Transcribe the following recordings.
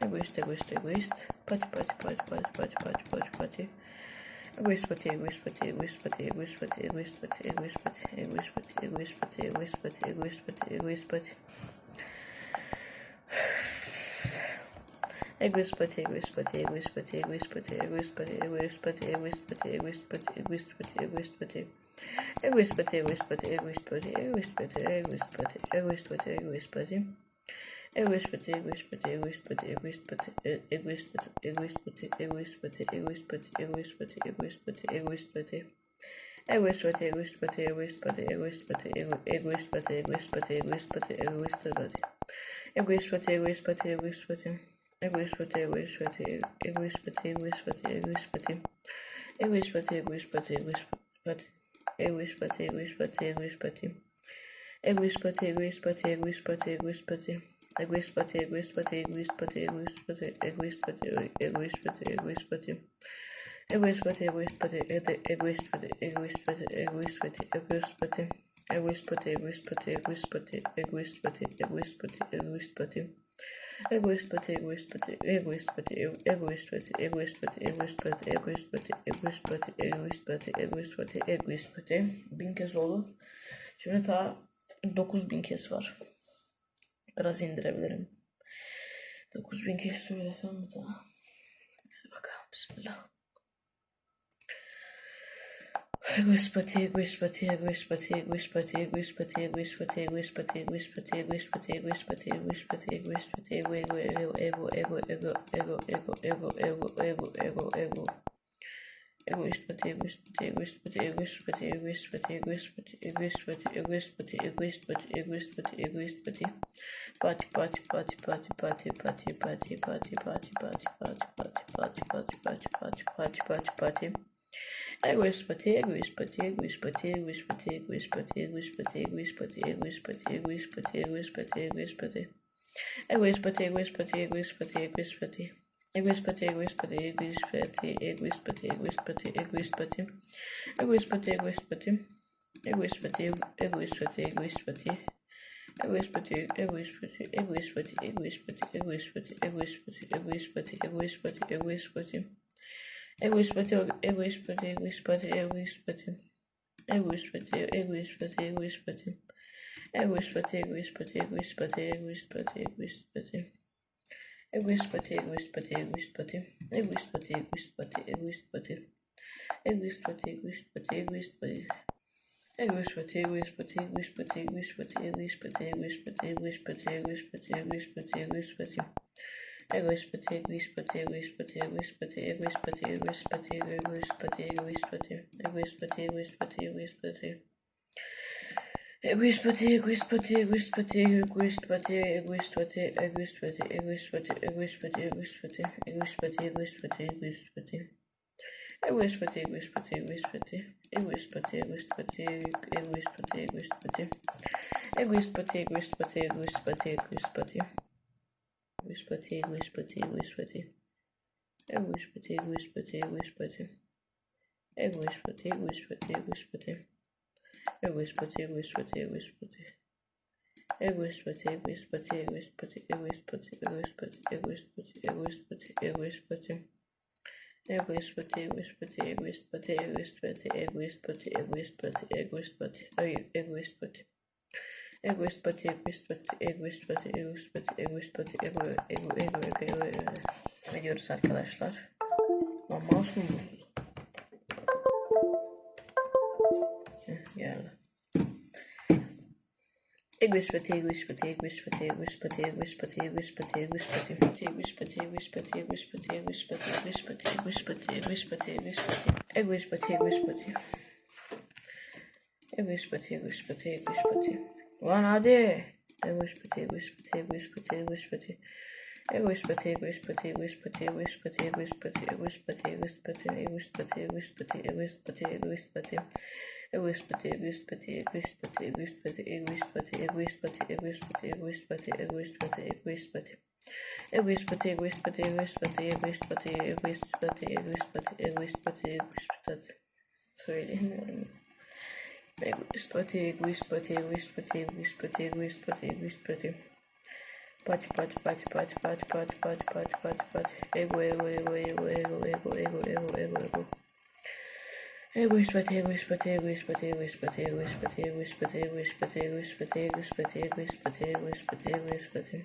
Egoist, egoist, egoist. Pati, pati, pati, pati, pati, pati, pati, pati. Egoist, pati, egoist, pati, egoist, pati, egoist, pati, egoist, pati, egoist, pati, egoist, pati, egoist, pati, egoist, pati, egoist, pati, egoist, pati. Egoist, pati, egoist, pati, egoist, pati, egoist, pati, egoist, pati, egoist, pati, egoist, pati, egoist, pati, egoist, pati, egoist, pati. Egoist, pati, egoist, pati, egoist, pati, egoist, pati, egoist, pati, egoist, pati, egoist, pati. Egoist, pati, egoist, pati, egoist, pati, egoist, pati, egoist, pati, egoist, pati, egoist, pati, egoist, pati, egoist, pati, egoist, pati, egoist, pati. Egoist, pati, egoist, pati, egoist, pati, egoist, pati, egoist, pati, egoist, pati, egoist, pati, egoist, pati. Egoist, pati, egoist, pati, egoist, pati. Egoist, pati, egoist, pati, egoist, pati, egoist, pati, egoist, pati. Egoist, pati, egoist, pati, egoist, pati. Egoist, pati, egoist, pati, egoist, pati. Egoist, pati, egoist, pati, egoist, pati, egoist, pati. Egoist, pati, egoist, pati, egoist, pati, egoist, pati, egoist, pati, egoist, pati, egoist, pati. Egoist, pati, egoist, pati, egoist, pati, egoist, pati, egoist, pati, egoist, pati. Egoist, pati, egoist, pati, egoist, pati, egoist, pati, egoist, pati, egoist, pati. Egoist, pati, egoist, pati, egoist, pati, egoist, pati, egoist, pati, egoist, pati, egoist, pati, egoist, pati, egoist, pati, egoist, pati, egoist, pati. 1000 kez oldu. Şimdi daha 9000 kez var. Biraz indirebilirim. 9000 kez söylesem mi daha? Hadi bakalım, bismillah. Egoist, pati, egoist, pati, egoist, pati, egoist, pati, egoist, pati, egoist, pati, egoist, pati, egoist, pati, egoist, pati, egoist, pati, egoist, pati, egoist, pati, ego, ego, ego, ego, ego, ego, ego, ego, ego, ego, ego, ego. Egoist, pati, egoist, pati, egoist, pati, egoist, pati, egoist, pati, egoist, pati, egoist, pati, egoist, pati, egoist, pati, egoist, pati, egoist, pati. Pati, pati, pati, pati, pati, pati, pati, pati, pati, pati, pati, pati, pati, pati, pati, pati, pati, pati. Egoist, pati, egoist, pati, egoist, pati, egoist, pati, egoist, pati, egoist, pati, egoist, pati, egoist, pati, egoist, pati, egoist, pati, egoist, pati. Egoist, pati, egoist, pati, egoist, pati, egoist, pati. Egoist, pati, egoist, pati, egoist, pati, egoist, pati, egoist, pati, egoist, pati. Egoist, pati, egoist, pati. Egoist, pati, egoist, pati, egoist, pati. Egoist, pati, egoist, pati, egoist, pati, egoist, pati, egoist, pati, egoist, pati, egoist, pati, egoist, pati, egoist, pati. Egoist, pati, egoist, pati, egoist, pati, egoist, pati. Egoist, pati, egoist, pati, egoist, pati. Egoist, pati, egoist, pati, egoist, pati, egoist, pati, egoist, pati. Egoist, pati, egoist, pati, egoist, pati. Egoist, pati, egoist, pati, egoist, pati. Egoist, pati, egoist, pati, egoist, pati. Egoist, pati, egoist, pati, egoist, pati, egoist, pati, egoist, pati, egoist, pati, egoist, pati, egoist, pati, egoist, pati, egoist, pati. Egoist, pati, egoist, pati, egoist, pati, egoist, pati, egoist, pati, egoist, pati, egoist, pati, egoist, pati. Egoist, pati, egoist, pati, egoist, pati. Egoist, pati, egoist, pati, egoist, pati, egoist, pati, egoist, pati, egoist, pati, egoist, pati, egoist, pati, egoist, pati, egoist, pati, egoist, pati, egoist, pati. Egoist, pati, egoist, pati, egoist, pati. Egoist, pati, egoist, pati, egoist, pati, egoist, pati. Egoist, pati, egoist, pati, egoist, pati, egoist, pati. Egoist, pati, egoist, pati, egoist, pati. Egoist, pati, egoist, pati, egoist, pati. Egoist, pati, egoist, pati, egoist, pati. Egoist, pati, egoist, pati, egoist, pati. Egoist, pati, egoist, pati, egoist, pati, egoist, pati, egoist, pati, egoist, pati, egoist, pati, egoist, pati. Egoist, pati, egoist, pati, egoist, pati, egoist, pati, egoist, pati, egoist, pati, egoist, pati, egoist, pati. Egoist, pati, egoist, pati, egoist, pati, egoist, pati, egoist, pati, ego. Ediyoruz arkadaşlar. Lan mouse mu bozuldu? Geldi. Egoist, pati, egoist, pati, egoist, pati, egoist, pati, egoist, pati, egoist, pati, egoist, pati, egoist, pati, egoist, pati, egoist, pati, egoist, pati, egoist, pati, egoist, pati, egoist, pati, egoist, pati, egoist, pati, egoist, pati. Egoist, pati, egoist, pati, egoist, pati. Lan hadi. Egoist, pati, egoist, pati, egoist, pati, egoist, pati. Egoist, pati, egoist, pati, egoist, pati, egoist, pati, egoist, pati, egoist, pati, egoist, pati, egoist, pati, egoist, pati, egoist, pati, egoist, pati. Egoist, pati, egoist, pati, egoist, pati, egoist, pati, egoist, pati, egoist, pati, egoist, pati, egoist, pati, egoist, pati, egoist, pati. Egoist, pati, egoist, pati, egoist, pati, egoist, pati, egoist, pati, egoist, pati, egoist, pati, egoist, pati. Söyleyemiyorum. Egoist, pati, egoist, pati, egoist, pati, egoist, pati, egoist, pati, egoist, pati. Pati, pati, pati, pati, pati, pati, pati, pati, pati, pati. Ego, ego, ego, ego, ego, ego, ego, ego, ego, ego. Egoist, pati, egoist, pati, egoist, pati, egoist, pati, egoist, pati, egoist, pati, egoist, pati, egoist, pati, egoist, pati, egoist, pati, egoist, pati, egoist, pati.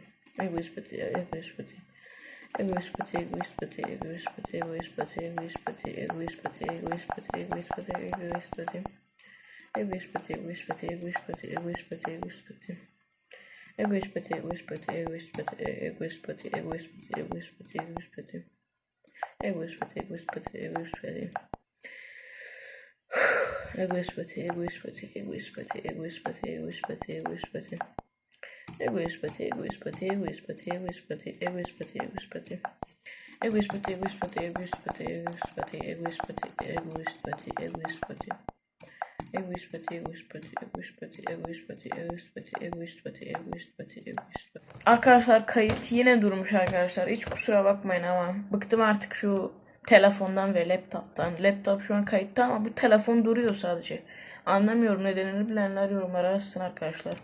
Egoist, pati, egoist, pati. Egoist, pati, egoist, pati, egoist, pati, egoist, pati, egoist, pati, egoist, pati, egoist, pati, egoist, pati, egoist, pati. Egoist, pati, egoist, pati, egoist, pati, egoist, pati, egoist, pati. Egoist, pati, egoist, pati, egoist, pati, egoist, pati, egoist, pati, egoist, pati, egoist, pati. Egoist, pati, egoist, pati, egoist, pati. Egoist, pati, egoist, pati, egoist, pati, egoist, pati, egoist, pati, egoist, pati. Egoist, pati, egoist, pati, egoist, pati, egoist, pati, egoist, pati, egoist, pati. Egoist, pati, egoist, pati, egoist, pati, egoist, pati, egoist, pati, egoist, pati, egoist, pati. Egoist, pati, egoist, pati, egoist, pati, egoist, pati, egoist, pati, egoist, pati, egoist, pati, egoist, pati. Arkadaşlar kayıt yine durmuş arkadaşlar. Hiç kusura bakmayın ama bıktım artık şu telefondan ve laptoptan. Laptop şu an kayıtta ama bu telefon duruyor sadece. Anlamıyorum, nedenini bilenler yorumlara yazsın arkadaşlar.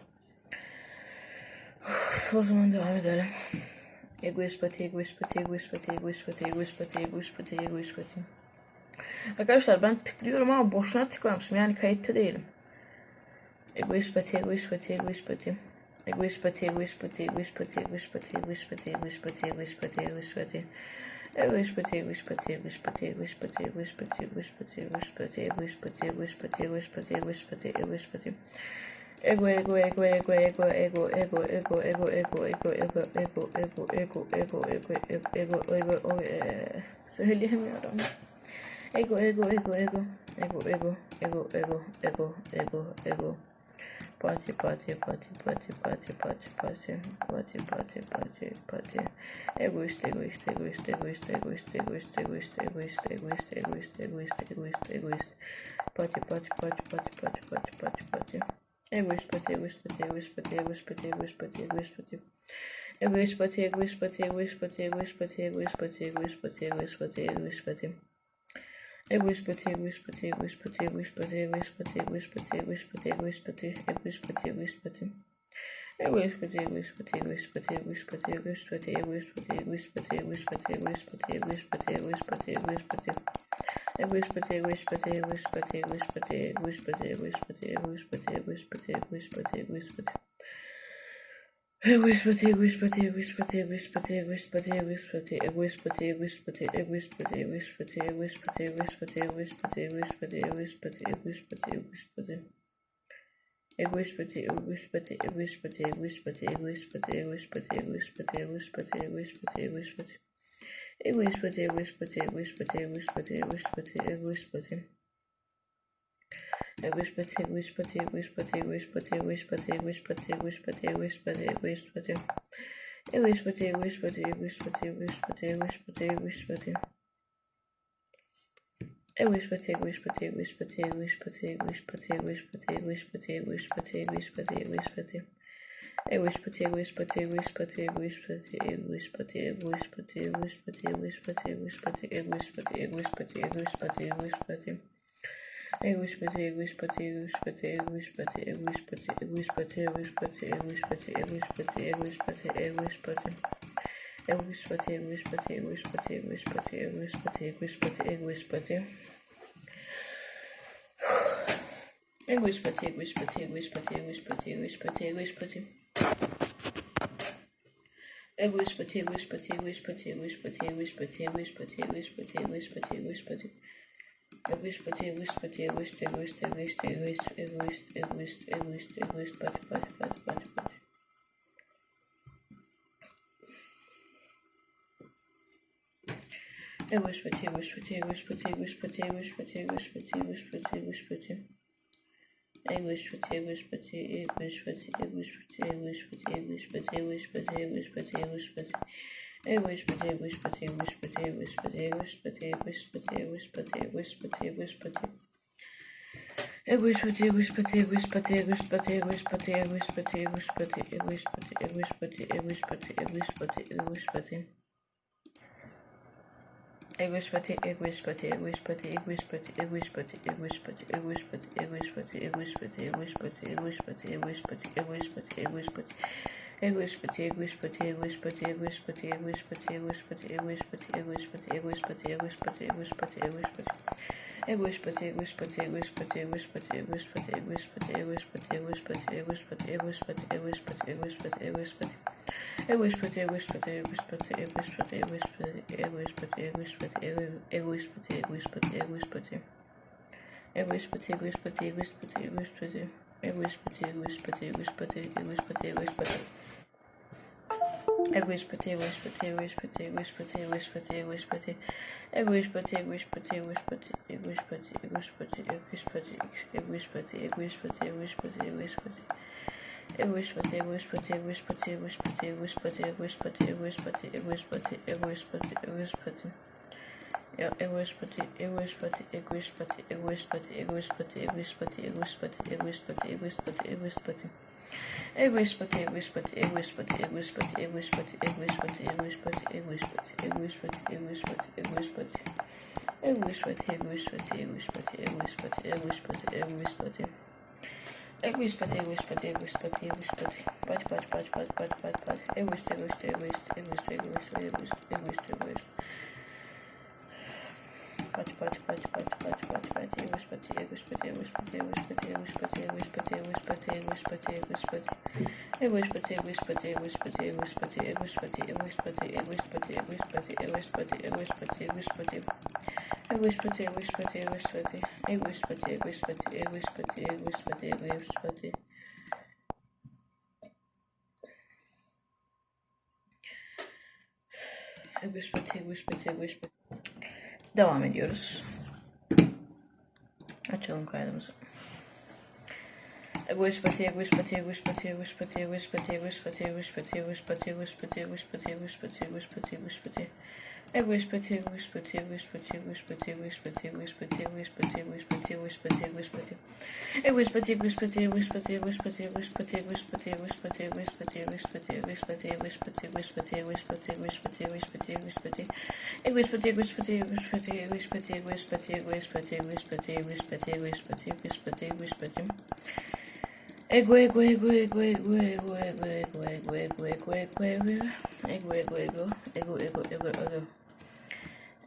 O zaman devam edelim. Egoist pati, egoist pati, egoist pati, egoist pati, egoist pati, egoist pati, egoist pati. Arkadaşlar ben tıklıyorum ama boşuna tıklamışım. Yani kayıtta değilim. Egoist pati, egoist pati, egoist pati. Egoist pati, egoist pati, egoist pati, egoist pati, egoist pati, egoist pati, egoist pati, egoist pati. Egoist pati, egoist pati, egoist pati, egoist pati, egoist pati, egoist pati, egoist pati, egoist pati, egoist pati, egoist pati, egoist pati, egoist pati. Ego, ego, ego, ego, ego, ego, ego, ego, ego, ego, ego, ego, ego, ego, ego, ego, ego, ego, ego, söyleyemiyorum. Ego, ego, ego, ego, ego, ego, ego, ego, ego, ego, ego. Pati, pati, pati, pati, pati, pati, pati, pati, pati, pati, pati. Egoist, egoist, egoist, egoist, egoist, egoist, egoist, egoist, egoist, egoist, egoist, egoist, egoist. Pati, pati, pati, pati, pati, pati, pati, pati. Egoist pati, egoist pati, egoist pati, egoist pati, egoist pati, egoist pati. Egoist pati, egoist pati, egoist pati, egoist pati, egoist pati, egoist pati, egoist pati, egoist pati. Egoist pati, egoist pati, egoist pati, egoist pati, egoist pati, egoist pati, egoist pati, egoist pati, egoist pati, egoist pati. Egoist pati, egoist pati, egoist pati, egoist pati, egoist pati, egoist pati, egoist pati, egoist pati, egoist pati, egoist pati, egoist pati, egoist pati. Egoist pati, egoist pati, egoist pati, egoist pati, egoist pati, egoist pati, egoist pati, egoist pati, egoist pati, egoist pati. Egoist pati, egoist pati, egoist pati, egoist pati, egoist pati, egoist pati, egoist pati, egoist pati, egoist pati, egoist pati, egoist pati, egoist pati, egoist pati, egoist pati, egoist pati, egoist pati, egoist pati. Egoist pati, egoist pati, egoist pati, egoist pati, egoist pati, egoist pati, egoist pati, egoist pati, egoist pati, egoist pati. Egoist pati, egoist pati, egoist pati, egoist pati, egoist pati, egoist pati. Egoist pati, egoist pati, egoist pati, egoist pati, egoist pati, egoist pati, egoist pati, egoist pati, egoist pati. Egoist pati, egoist pati, egoist pati, egoist pati, egoist pati, egoist pati. Egoist pati, egoist pati, egoist pati, egoist pati, egoist pati, egoist pati, egoist pati, egoist pati, egoist pati, egoist pati. Egoist pati, egoist pati, egoist pati, egoist pati, egoist pati, egoist pati, egoist pati, egoist pati, egoist pati, egoist pati, egoist pati, egoist pati, egoist pati. Egoist pati, egoist pati, egoist pati, egoist pati, egoist pati, egoist pati, egoist pati, egoist pati, egoist pati, egoist pati, egoist pati. Egoist pati, egoist pati, egoist pati, egoist pati, egoist pati, egoist pati, egoist pati. Egoist pati, egoist pati, egoist pati, egoist pati, egoist pati, egoist pati. Egoist pati, egoist pati, egoist pati, egoist pati, egoist pati, egoist pati, egoist pati, egoist pati, egoist pati. Egoist pati, egoist pati, egoist, egoist, egoist, egoist, egoist, egoist, egoist, egoist, pati, pati, pati, pati, pati. Egoist pati, egoist pati, egoist pati, egoist pati, egoist pati, egoist pati, egoist pati, egoist pati. Egoist pati, egoist pati, egoist pati, egoist pati, egoist pati, egoist pati, egoist pati, egoist pati, egoist pati. Egoist pati, egoist pati, egoist pati, egoist pati, egoist pati, egoist pati, egoist pati, egoist pati, egoist pati. Egoist pati, egoist pati, egoist pati, egoist pati, egoist pati, egoist pati, egoist pati, egoist pati, egoist pati, egoist pati, egoist pati, egoist pati. Egoist pati, egoist pati, egoist pati, egoist pati, egoist pati, egoist pati, egoist pati, egoist pati, egoist pati, egoist pati, egoist pati, egoist pati, egoist pati, egoist pati. Egoispati, egoispati, egoispati, egoispati, egoispati, egoispati, egoispati, egoispati, egoispati, egoispati, egoispati, egoispati. Egoispati, egoispati, egoispati, egoispati, egoispati, egoispati, egoispati, egoispati, egoispati, egoispati, egoispati, egoispati, egoispati. Egoispati, egoispati, egoispati, egoispati, egoispati, egoispati, egoispati, egoispati, egoispati. Egoispati, egoispati, egoispati, egoispati. Egoispati, egoispati, egoispati, egoispati, egoispati. Egoispati, egoispati, egoispati, egoispati, egoispati, egoispati. Egoispati, egoispati, egoispati, egoispati, egoispati, egoispati, egoispati, egoispati, egoispati, egoispati. Egoispati, egoispati, egoispati, egoispati, egoispati, egoispati, egoispati, egoispati, egoispati, egoispati. Egoispati, egoispati, egoispati, egoispati, egoispati, egoispati, egoispati, egoispati, egoispati, egoispati. Egoispati, egoispati, egoispati, egoispati, egoispati, egoispati, egoispati, egoispati, egoispati, egoispati, egoispati. Egoispati, egoispati, egoispati, egoispati, egoispati, egoispati. Egoispati, egoispati, egoispati, egoispati. Pati, pati, pati, pati, pati, pati, pati. Egoist, egoist, egoist, egoist, egoist, egoist, egoist, egoist. Pati, pati, pati, pati, pati, pati, pati. Egoispati, egoispati, egoispati, egoispati, egoispati, egoispati, egoispati, egoispati, egoispati. Egoispati, egoispati, egoispati, egoispati, egoispati, egoispati, egoispati, egoispati, egoispati, egoispati, egoispati. Egoispati, egoispati, egoispati, egoispati, egoispati, egoispati, egoispati, egoispati. Egoispati, egoispati, egoispati. Devam ediyoruz. Açalım kaydımızı. Egoispati, egoispati, egoispati, egoispati, egoispati, egoispati, egoispati, egoispati, egoispati, egoispati, egoispati, egoispati, egoispati. Egoispati, egoispati, egoispati, egoispati, egoispati, egoispati, egoispati, egoispati, egoispati, egoispati. Egoispati, egoispati, egoispati, egoispati, egoispati, egoispati, egoispati, egoispati, egoispati, egoispati, egoispati, egoispati, egoispati, egoispati, egoispati, egoispati. Egoispati, egoispati, egoispati, egoispati, egoispati, egoispati, egoispati, egoispati, egoispati, egoispati, egoispati. Ego, ego, ego, ego, ego, ego, ego, ego, ego, ego, ego, ego, ego, ego, ego, ego, ego, ego, ego, ego.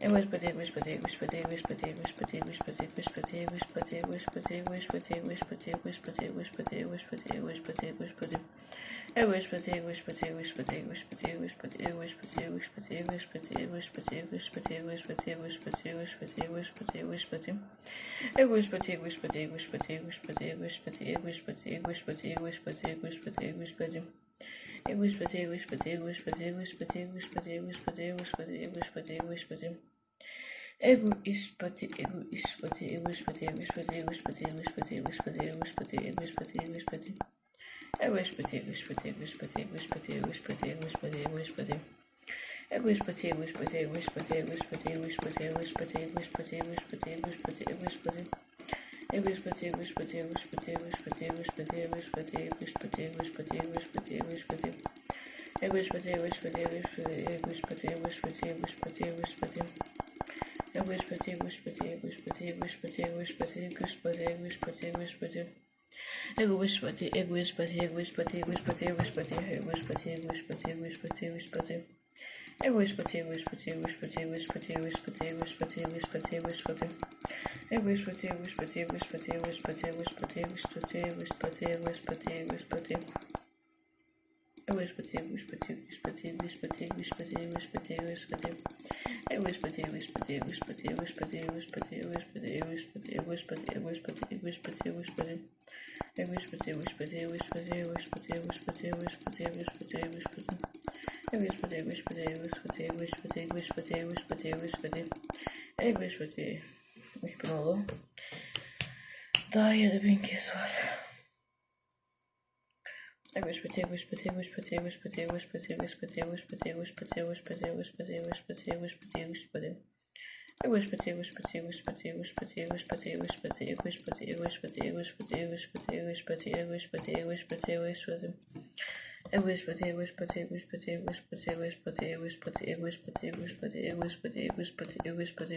Egoispati, egoispati, egoispati, egoispati, egoispati, egoispati, egoispati, egoispati, egoispati, egoispati, egoispati, egoispati, egoispati, egoispati, egoispati, egoispati. Egoispati, egoispati, egoispati, egoispati, egoispati, egoispati, egoispati, egoispati, egoispati, egoispati, egoispati, egoispati, egoispati, egoispati, egoispati. Egoispati, egoispati, egoispati, egoispati, egoispati, egoispati, egoispati, egoispati, egoispati, egoispati. Egoispati, egoispati, egoispati, egoispati, egoispati, egoispati, egoispati, egoispati, egoispati. Egoispati, egoispati, egoispati, egoispati, egoispati, egoispati, egoispati, egoispati, egoispati, egoispati. Egoispati, egoispati, egoispati, egoispati, egoispati, egoispati, egoispati. Egoispati, egoispati, egoispati, egoispati, egoispati, egoispati, egoispati, egoispati, egoispati, egoispati. Egoispati, egoispati, egoispati, egoispati, egoispati, egoispati, egoispati, egoispati, egoispati, egoispati. Egoispati, egoispati, egoispati, egoispati, egoispati, egoispati, egoispati. Egoispati, egoispati, egoispati, egoispati, egoispati, egoispati, egoispati, egoispati. Egoispati, egoispati, egoispati, egoispati, egoispati, egoispati, egoispati, egoispati, egoispati. Egoispati, egoispati, egoispati, egoispati, egoispati, egoispati, egoispati, egoispati. Egoispati, egoispati, egoispati, egoispati, egoispati, egoispati, egoispati, egoispati, egoispati. Egoispati, egoispati, egoispati, egoispati, egoispati, egoispati, egoispati. Egoispati, egoispati, egoispati, egoispati, egoispati, egoispati, egoispati, egoispati, egoispati, egoispati, egoispati. Egoispati, egoispati, egoispati, egoispati, egoispati, egoispati, egoispati, egoispati. Egoispati, egoispati, egoispati, egoispati, egoispati, egoispati, egoispati. Egoispati. 3000 oldu. Daha 7000 kez var. Egoispati, egoispati, egoispati, egoispati, egoispati, egoispati, egoispati, egoispati, egoispati, egoispati, egoispati, egoispati, egoispati. Egoispati, egoispati, egoispati, egoispati, egoispati, egoispati, egoispati, egoispati, egoispati, egoispati, egoispati, egoispati, egoispati, egoispati. Egoispati, egoispati, egoispati, egoispati, egoispati, egoispati, egoispati, egoispati, egoispati, egoispati, egoispati.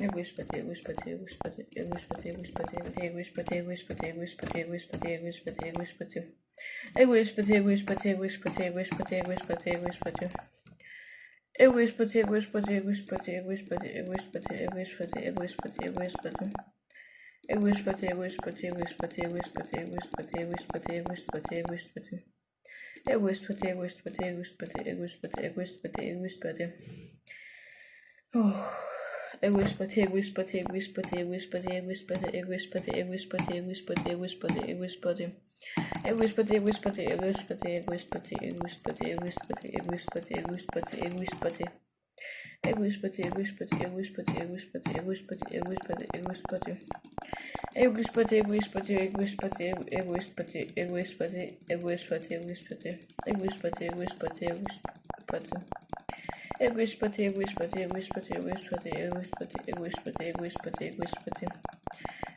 Egoispati, egoispati, egoispati, egoispati, egoispati, egoispati, egoispati, egoispati, egoispati, egoispati, egoispati. Egoispati, egoispati, egoispati, egoispati, egoispati, egoispati. Egoispati, egoispati, egoispati, egoispati, egoispati, egoispati, egoispati, egoispati. Egoispati, egoispati, egoispati, egoispati, egoispati, egoispati, egoispati, egoispati. Egoispati, egoispati, egoispati, egoispati, egoispati, egoispati. Egoispati, egoispati, egoispati, egoispati, egoispati, egoispati, egoispati, egoispati, egoispati, egoispati. Egoispati, egoispati, egoispati, egoispati, egoispati, egoispati, egoispati, egoispati, egoispati. Egoispati, egoispati, egoispati, egoispati, egoispati, egoispati, egoispati. Egoispati, egoispati, egoispati, egoispati, egoispati, egoispati, egoispati.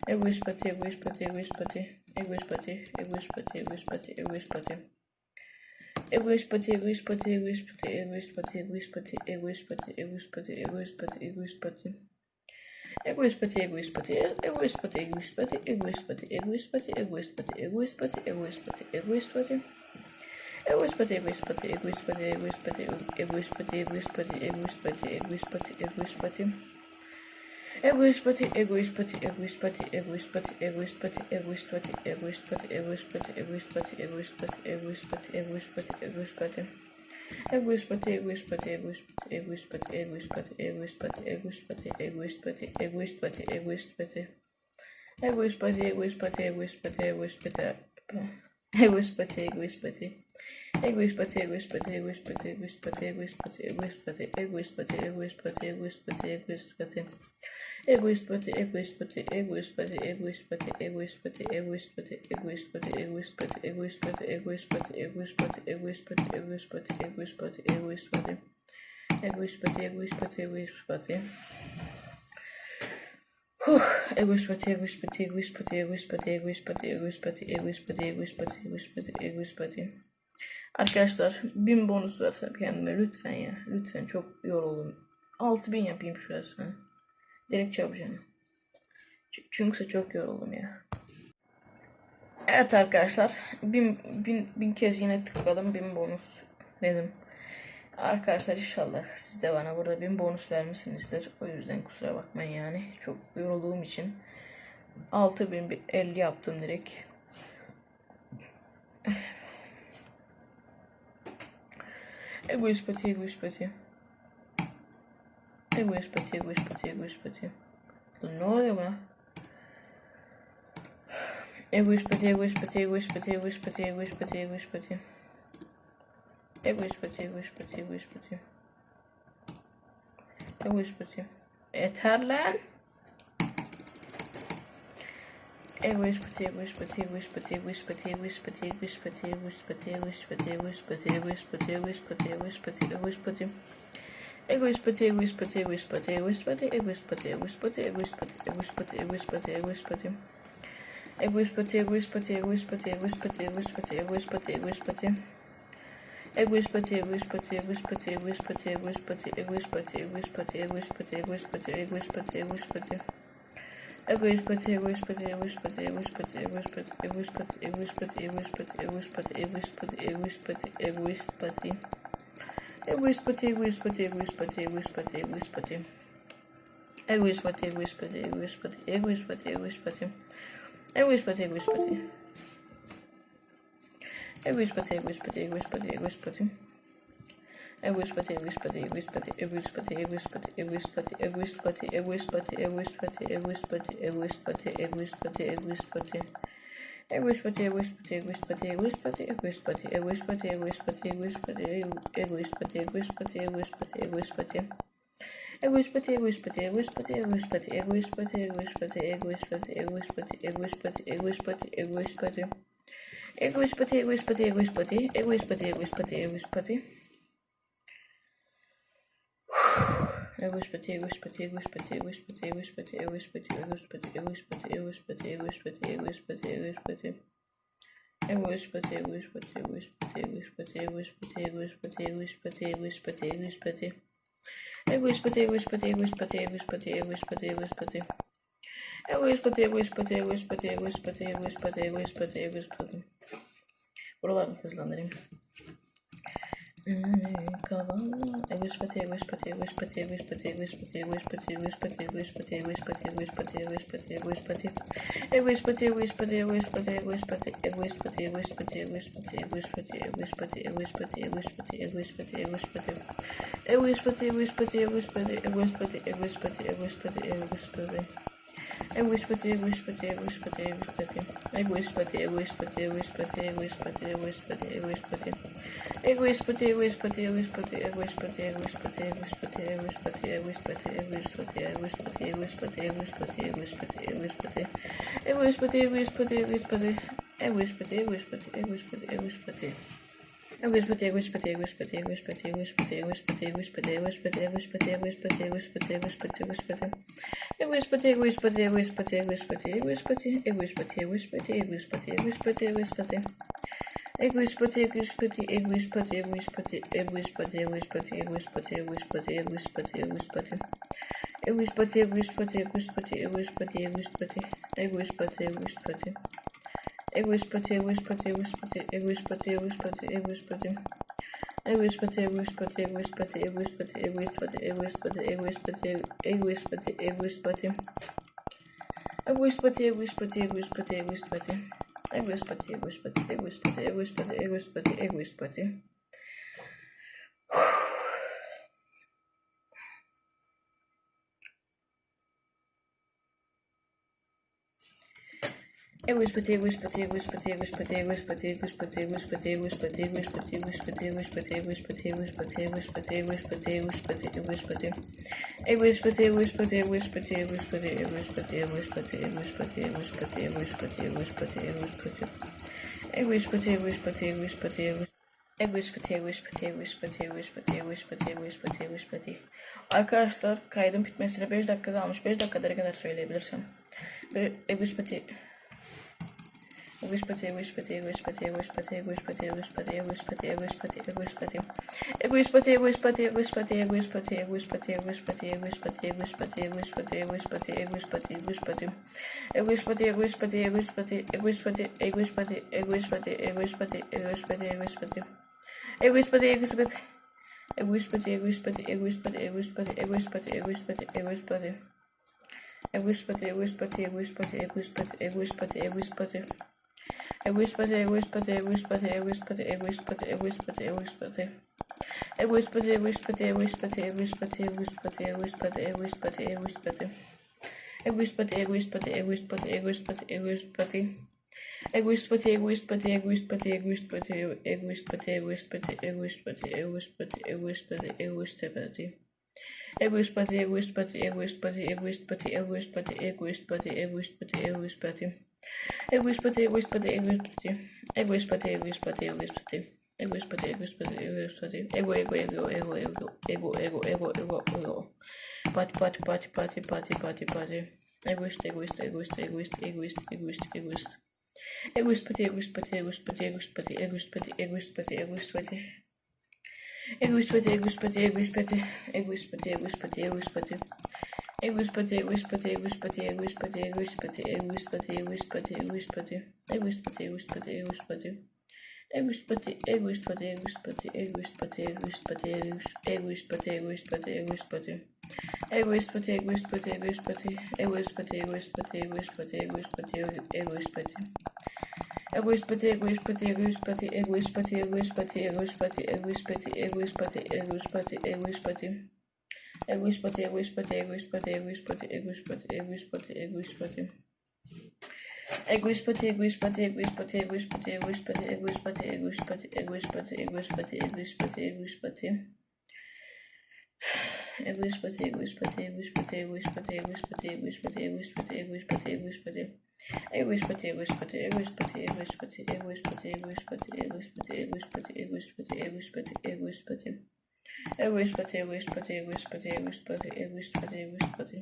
Egoispati, egoispati, egoispati. Egoispati, egoispati, egoispati, egoispati, egoispati, egoispati, egoispati, egoispati. Egoispati, egoispati, egoispati, egoispati, egoispati, egoispati, egoispati. Egoispati, egoispati, egoispati, egoispati, egoispati, egoispati, egoispati, egoispati, egoispati. Egoispati, egoispati, egoispati, egoispati, egoispati, egoispati, egoispati, egoispati, egoispati, egoispati. Egoispati, egoispati, egoispati, egoispati, egoispati, egoispati, egoispati, egoispati, egoispati. Egoispati, egoispati, egoispati, egoispati, egoispati, egoispati, egoispati, egoispati, egoispati, egoispati, egoispati, egoispati, egoispati. Egoispati, egoispati, egoispati, egoispati, egoispati, egoispati, egoispati, egoispati, egoispati, egoispati. Egoispati, egoispati, egoispati, egoispati. Egoispati, egoispati. Egoispati, egoispati, egoispati, egoispati, egoispati, egoispati, egoispati, egoispati, egoispati, egoispati. Egoispati, egoispati, egoispati, egoispati, egoispati, egoispati, egoispati, egoispati, egoispati, egoispati, egoispati, egoispati, egoispati, egoispati, egoispati. Egoispati, egoispati, egoispati. Egoispati, egoispati, egoispati, egoispati, egoispati, egoispati, egoispati, egoispati, egoispati, egoispati. Arkadaşlar 1000 bonus versem kendime lütfen ya. Lütfen, çok yoruldum. 6000 yapayım şurasını. Direkt çarpacağım. Çünkü çok yoruldum ya. Evet arkadaşlar. Bin kez yine tıkladım. 1000 bonus dedim. Arkadaşlar inşallah siz de bana burada 1000 bonus vermişsinizdir. O yüzden kusura bakmayın yani. Çok yorulduğum için 6050 yaptım direkt. Egoispati, egoispati. Egoispati, egoispati, egoispati. Ne oluyor buna? Egoispati, egoispati, egoispati, egoispati, egoispati, egoispati. Egoispati, egoispati, egoispati. Egoispati. Yeter lan. Egoispati, egoispati, egoispati, egoispati, egoispati, egoispati, egoispati, egoispati, egoispati, egoispati, egoispati, egoispati, egoispati. Egoispati, egoispati, egoispati, egoispati, egoispati, egoispati, egoispati, egoispati, egoispati, egoispati. Egoispati, egoispati, egoispati, egoispati, egoispati, egoispati, egoispati. Egoispati, egoispati, egoispati, egoispati, egoispati, egoispati, egoispati, egoispati, egoispati, egoispati, egoispati. Egoispati, egoispati, egoispati, egoispati, egoispati, egoispati, egoispati, egoispati, egoispati, egoispati, egoispati, egoispati. Egoispati, egoispati, egoispati, egoispati, egoispati. Egoispati, egoispati, egoispati, egoispati, egoispati. Egoispati, egoispati. Egoispati, egoispati, egoispati, egoispati. Egoispati, egoispati, egoispati, egoispati, egoispati, egoispati, egoispati, egoispati, egoispati, egoispati, egoispati, egoispati, egoispati. Egoispati, egoispati, egoispati, egoispati, egoispati, egoispati, egoispati, egoispati, egoispati, egoispati, egoispati, egoispati. Egoispati, egoispati, egoispati, egoispati, egoispati, egoispati, egoispati, egoispati, egoispati, egoispati, egoispati. Egoispati, egoispati, egoispati, egoispati, egoispati, egoispati. Egoispati, egoispati, egoispati, egoispati, egoispati, egoispati, egoispati, egoispati, egoispati, egoispati, egoispati, egoispati. Egoispati, egoispati, egoispati, egoispati, egoispati, egoispati, egoispati, egoispati, egoispati. egoispati, egoispati, egoispati, egoispati, egoispati, egoispati. Egoispati, egoispati, egoispati, egoispati, egoispati, egoispati, egoispati. Buralarını hızlandırayım. Cavalo. Egoispati, egoispati, egoispati, egoispati, egoispati, egoispati, egoispati, egoispati, egoispati, egoispati, egoispati, egoispati. Egoispati, egoispati, egoispati, egoispati, egoispati, egoispati, egoispati, egoispati, egoispati, egoispati, egoispati, egoispati, egoispati. Egoispati, egoispati, egoispati, egoispati, egoispati, egoispati, egoispati. Egoispati, egoispati, egoispati, egoispati. Egoispati, egoispati, egoispati, egoispati, egoispati, egoispati. Egoispati, egoispati, egoispati, egoispati, egoispati, egoispati, egoispati, egoispati, egoispati, egoispati, egoispati, egoispati, egoispati, egoispati. Egoispati, egoispati, egoispati. Egoispati, egoispati, egoispati, egoispati. Egoispati, egoispati, egoispati, egoispati, egoispati, egoispati, egoispati, egoispati, egoispati, egoispati, egoispati, egoispati, egoispati. Egoispati, egoispati, egoispati, egoispati, egoispati, egoispati, egoispati, egoispati, egoispati, egoispati. Egoispati, egoispati, egoispati, egoispati, egoispati, egoispati, egoispati, egoispati, egoispati, egoispati. Egoispati, egoispati, egoispati, egoispati, egoispati, egoispati, egoispati. Egoispati, egoispati, egoispati, egoispati, egoispati, egoispati. Egoispati, egoispati, egoispati, egoispati, egoispati, egoispati, egoispati, egoispati, egoispati. Egoispati, egoispati, egoispati, egoispati. Egoispati, egoispati, egoispati, egoispati, egoispati, egoispati. Egoispati, egoispati, egoispati, egoispati, egoispati, egoispati, egoispati, egoispati, egoispati, egoispati, egoispati, egoispati, egoispati, egoispati, egoispati, egoispati, egoispati. Egoispati, egoispati, egoispati, egoispati, egoispati, egoispati, egoispati, egoispati, egoispati, egoispati, egoispati. Egoispati, egoispati, egoispati, egoispati, egoispati, egoispati, egoispati, egoispati, egoispati, egoispati. Arkadaşlar kaydın bitmesine 5 dakika kalmış. 5 dakikada ne kadar söyleyebilirsem. Egoispati. Egoispati, egoispati, egoispati, egoispati, egoispati, egoispati, egoispati, egoispati, egoispati. Egoispati, egoispati, egoispati, egoispati, egoispati, egoispati, egoispati, egoispati, egoispati, egoispati, egoispati, egoispati. Egoispati, egoispati, egoispati, egoispati, egoispati, egoispati, egoispati, egoispati, egoispati. Egoispati, egoispati. Egoispati, egoispati, egoispati, egoispati, egoispati, egoispati, egoispati. Egoispati, egoispati, egoispati, egoispati, egoispati, egoispati. Egoispati, egoispati, egoispati, egoispati, egoispati, egoispati, egoispati. Egoispati, egoispati, egoispati, egoispati, egoispati, egoispati, egoispati, egoispati. Egoispati, egoispati, egoispati, egoispati, egoispati. Egoispati, egoispati, egoispati, egoispati, egoispati, egoispati, egoispati, egoispati, egoispati, egoispati. Egoispati, egoispati, egoispati, egoispati, egoispati, egoispati, egoispati, egoispati. Egoispati, egoispati, egoispati. Egoispati, egoispati, egoispati. Egoispati, egoispati, egoispati. Ego, ego, ego, ego, ego, ego, ego, ego, ego, ego. Pati, pati, pati, pati, pati, pati, pati. Egoist, egoist, egoist, egoist, egoist, egoist, egoist. Egoispati, egoispati, egoispati, egoispati, egoispati, egoispati, egoispati. Egoispati, egoispati, egoispati, egoispati, egoispati, egoispati. Egoispati, egoispati, egoispati, egoispati, egoispati, egoispati, egoispati, egoispati. Egoispati, egoispati, egoispati. Egoispati, egoispati, egoispati, egoispati, egoispati, egoispati, egoispati, egoispati. Egoispati, egoispati, egoispati, egoispati, egoispati, egoispati, egoispati, egoispati. Egoispati, egoispati, egoispati, egoispati, egoispati, egoispati, egoispati, egoispati, egoispati, egoispati. Egoispati, egoispati, egoispati, egoispati, egoispati, egoispati, egoispati. Egoispati, egoispati, egoispati, egoispati, egoispati, egoispati, egoispati, egoispati, egoispati, egoispati, egoispati. Egoispati, egoispati, egoispati, egoispati, egoispati, egoispati, egoispati, egoispati, egoispati. Egoispati, egoispati, egoispati, egoispati, egoispati, egoispati, egoispati, egoispati, egoispati, egoispati, egoispati. Egoispati, egoispati, egoispati, egoispati, egoispati, egoispati.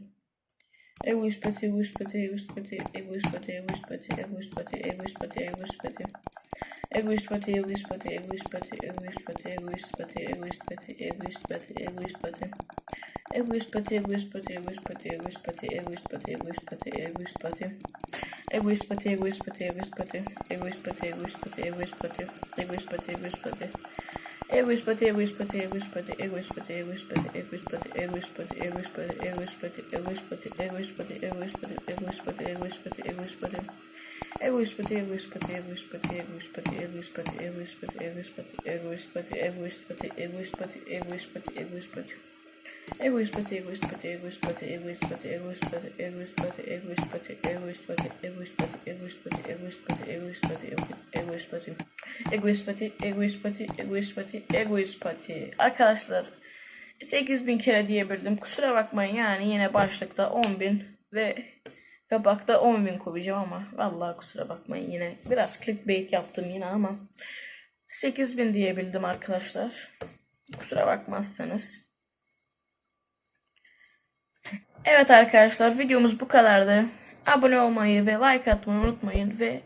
Egoispati, egoispati, egoispati, egoispati, egoispati, egoispati, egoispati, egoispati. Egoist pati, egoist pati, egoist pati, egoist pati, egoist pati, egoist pati, egoist pati, egoist pati. Egoist pati, egoist pati, egoist pati, egoist pati, egoist pati, egoist pati, egoist pati. Egoist pati, egoist pati, egoist pati, egoist pati, egoist pati, egoist pati, egoist pati, egoist pati. Egoist pati, egoist pati, egoist pati, egoist pati, egoist pati, egoist pati, egoist pati, egoist pati, egoist pati, egoist pati, egoist pati, egoist pati, egoist pati, egoist pati, egoist pati. Egoist pati, egoist pati, egoist pati, egoist pati, egoist pati, egoist pati, egoist pati, egoist pati, egoist pati, egoist pati, egoist pati, egoist pati. Egoist pati, egoist pati, egoist pati, egoist pati, egoist pati, egoist pati, egoist pati, egoist pati, egoist pati, egoist pati, egoist pati, egoist pati, egoist pati. Egoist pati, egoist pati, egoist pati, egoist pati. Arkadaşlar 8000 kere diyebildim. Kusura bakmayın yani yine başlıkta 10.000 ve kapakta 10.000 koyacağım ama vallahi kusura bakmayın yine biraz clickbait yaptım yine ama 8000 diyebildim arkadaşlar. Kusura bakmazsanız. Evet arkadaşlar videomuz bu kadardı. Abone olmayı ve like atmayı unutmayın ve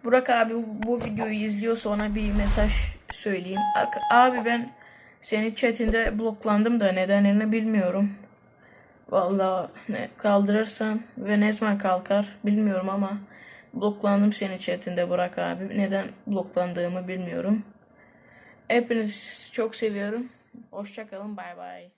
Burak abi bu videoyu izliyorsa ona bir mesaj söyleyeyim. Abi ben senin chatinde bloklandım da nedenini bilmiyorum. Vallahi ne kaldırırsan ve ne zaman kalkar bilmiyorum ama bloklandım senin chatinde Burak abi. Neden bloklandığımı bilmiyorum. Hepinizi çok seviyorum. Hoşça kalın. Bay bay.